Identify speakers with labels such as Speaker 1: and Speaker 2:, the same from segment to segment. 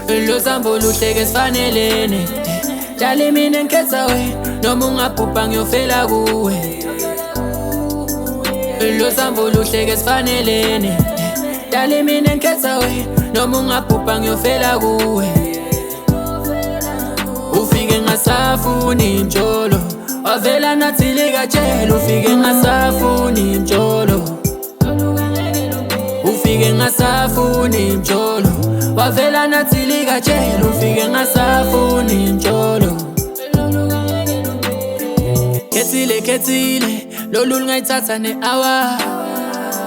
Speaker 1: Lo sambo luhleke sifanelene Dali mina ngikhetha we noma ungabhubha ngiyofela kuwe Lo sambo luhleke sifanelene Dali mina ngikhetha we noma ungabhubha ngiyofela kuwe Ufike ngasafuni njolo wavela nathi likatshela ufike ngasafuni njolo Ufike ngasafuni njolo wavela nathi likatshela ufike ngasafuni njolo Khethile lolu lingayithatha ne-hour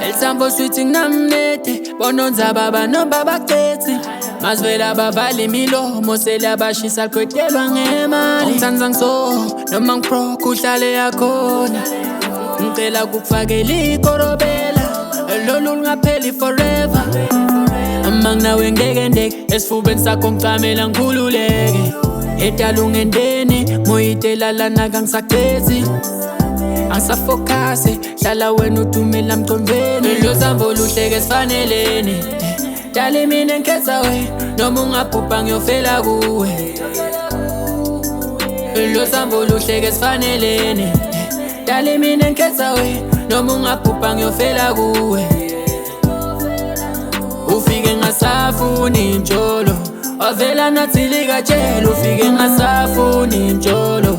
Speaker 1: Elithambo sweet nginamnede bononza baba nobaba cethi Mazivela bavala imilomo selabashisa liqedelwa ngemali Ngithanza ngiso noma ngipro kuhlale yakhona Ngicela kukufakela ikorobela lolu lingapheli forever Amanginawe ngeke esifubeni sakho ngicamela ngikhululeke Edala ungendeni moyitela lana kangisacethi Angisafocus hlala wena udumela mthombeni Lo sambo luhleke sifanelene Dali mina ngikhetha we noma ungabhubha ngiyofela kuwe Lo sambo luhleke sifanelene Dali mina ngikhetha we noma ungabhubha ngiyofela kuwe Ufike ngasafuni njolo wavela nathi likatshela ufike ngasafuni njolo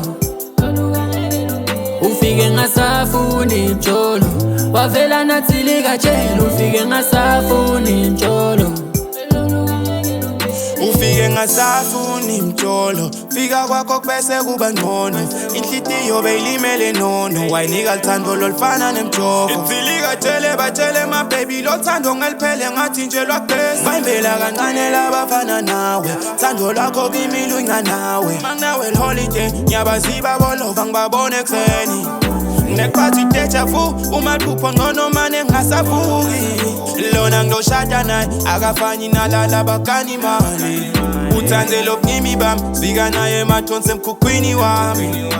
Speaker 1: Ufike ngasafuni njolo wavela nathi likatshela ufike ngasafuni njolo
Speaker 2: Ufike ngasafuni mjolo fika kwakho bese kuba ngcono inhlitiyo beyilimele nono wayinika lithando lolufana nemjovo Itsilikatshele batshele my baby lo thando ngaliphele ngathi nje lwakupheza Bayimbela kancane labafana nawe thando lwakho kimi lunganawe Manginawe holiday ngiyabaziba bolova ngibabone ekseni Nekuphathi deja vu umaphupho ngcono mane ngingasavuki Lona ngiyoshada naye akafani nalala bakani mali Uthandela ubunimi bami sifika naye emathonsi emkhukhwini wami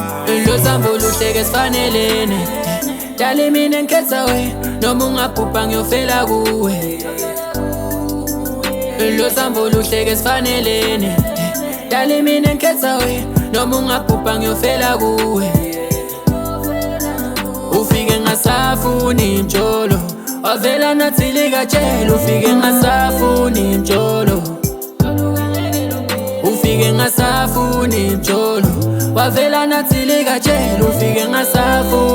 Speaker 1: Lo sambo luhleke sifanelene Dali mina ngikhetha we noma ungabhubha ngiyofela kuwe Lo sambo luhleke sifanelene Dali mina ngikhetha we noma ungabhubha ngiyofela kuwe Ufike ngasafuni njolo wavela nathi likatshela ufike ngasafuni njolo Ufike ngasafuni njolo wavela nathi likatshela ufike ngasafuni